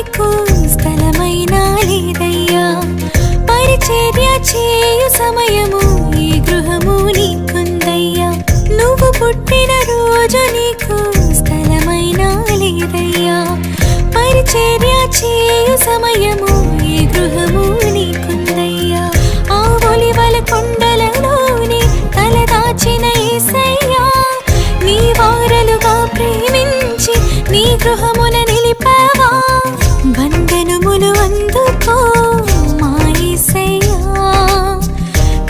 నీకు స్థలమైనా లేదయ్యా. పరిచర్య చేయు సమయము ఈ గృహము నీకుందయ్యా. నువ్వు పుట్టిన రోజు నీకు స్థలమైనా లేదయ్యా. పరిచర్య చేయు సమయము ఈ గృహము నీకుందయ్యా. ఆ ఒలివల కొండలలోనే తలదాచిన యేసయ్యా, నీ వారలుగా ప్రేమించి నీ గృహమున నిలిపావా. వందనములు అందుకో మా యేసయ్యా,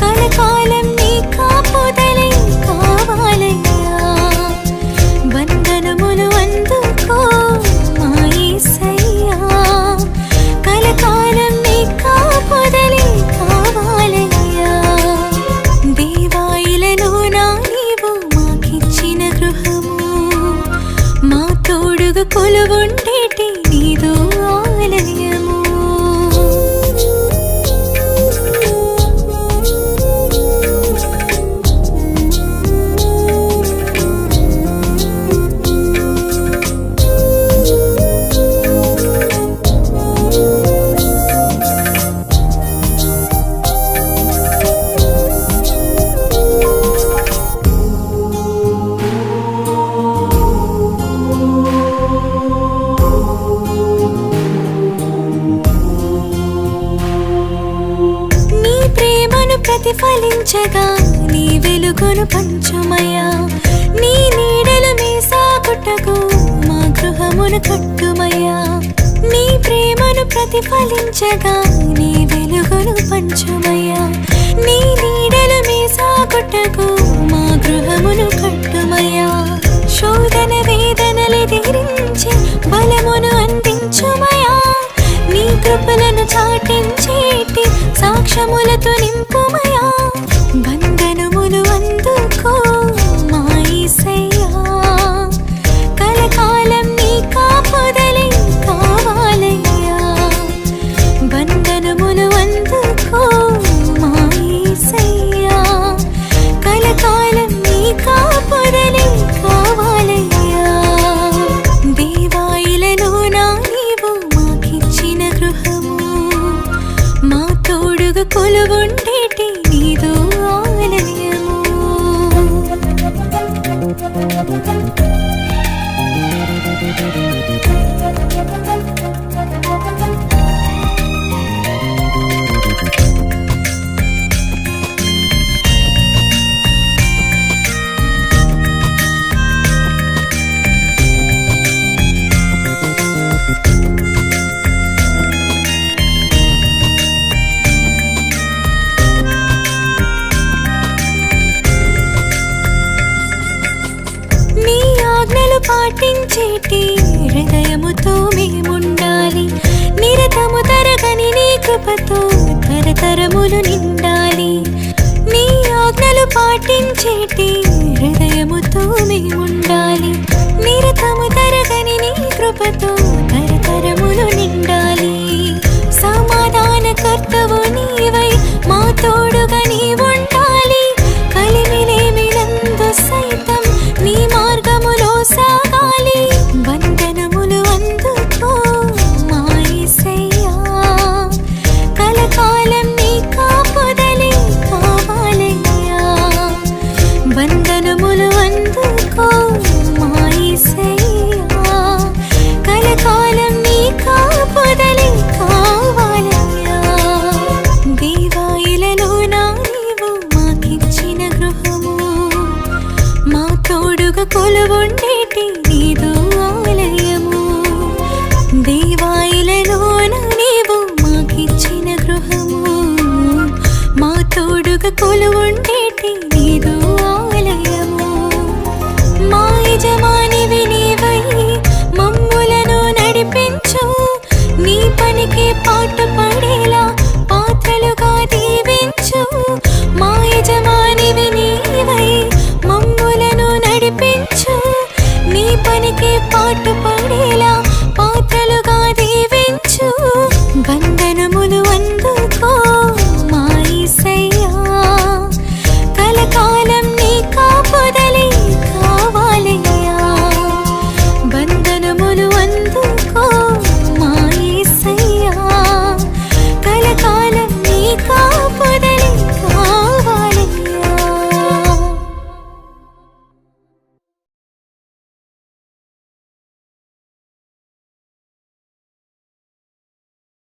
కలకాలం నీ కాపుదలే కావాలయ్యా. వందనములు అందుకో మా యేసయ్యా, కలకాలం నీ కాపుదలే కావాలయ్యా. దేవాయిలలో నా నీవు మాకిచ్చిన గృహము, మా తోడుగా కొలువుండేటి నీదు ఆలయము. ప్రతిఫలించగా నీ వెలుగును పంచుమయ్యా. నీ నీడలు మీసాకుటకు మా గృహమును కట్టుమయ్యా. నీ ప్రేమను ప్రతిఫలించగా నీ వెలుగును పంచుమయ్యా. నీ నీడలు మీసాకుటకు మా గృహమును కట్టుమయ్యా. శోధన వేదనలెదిరించి బలమును అందించుమయ్యా. నీ కృపలను చాటించేటి సాక్ష్యములతో నింపుమయా. వందనములు అందుకో మా యేసయ్యా, కలకాలం నీ కాపుదలే కావాలయ్యా. వందనములు అందుకో మా యేసయ్యా, కలకాలం నీ కాపుదలే కావాలయ్యా. దేవాయిలలో నా నీవు మాకిచ్చిన గృహము, మా తోడుగా కొలువుండేటి నీదు ఆలయము. పాటించేటి హృదయముతో మేముండాలి. నిరతము తరగని నీ కృపతో తరతరములు నిండాలి. నీ ఆజ్ఞలు పాటించేటి హృదయముతో మేముండాలి. నిరతము తరగని నీ కృపతో తరతరములు నిండాలి. సమాధానకర్తవు నీవై మా తోడుగా నీవుండాలి. కలిమిలేమినందు సైతం నీ మార్గములో సాగాలి. వందనములు అందుకో మా యేసయ్యా, కలకాలం నీ కాపుదలే కావాలయ్యా. వందనములు అందుకో మా యేసయ్యా, కలకాలం నీ కాపుదలే కావాలయ్యా. దేవాయిలలో నా నీవు మాకిచ్చిన గృహము, మా తోడుగా కొలువుండేటి నీదు ఆలయము. దేవాయిలలో నా నీవు మాకిచ్చిన గృహము, మా తోడుగా కొలువుండేటి నీదు ఆలయము. మా యజమానివి నీవై మమ్ములను నడిపించు. నీ పనికి పాటు పడేలా పాత్రలుగా దీవించు. మా యజమానివి నీవై మమ్ములను నడిపించు. నీ పనికి పాటు పడేలా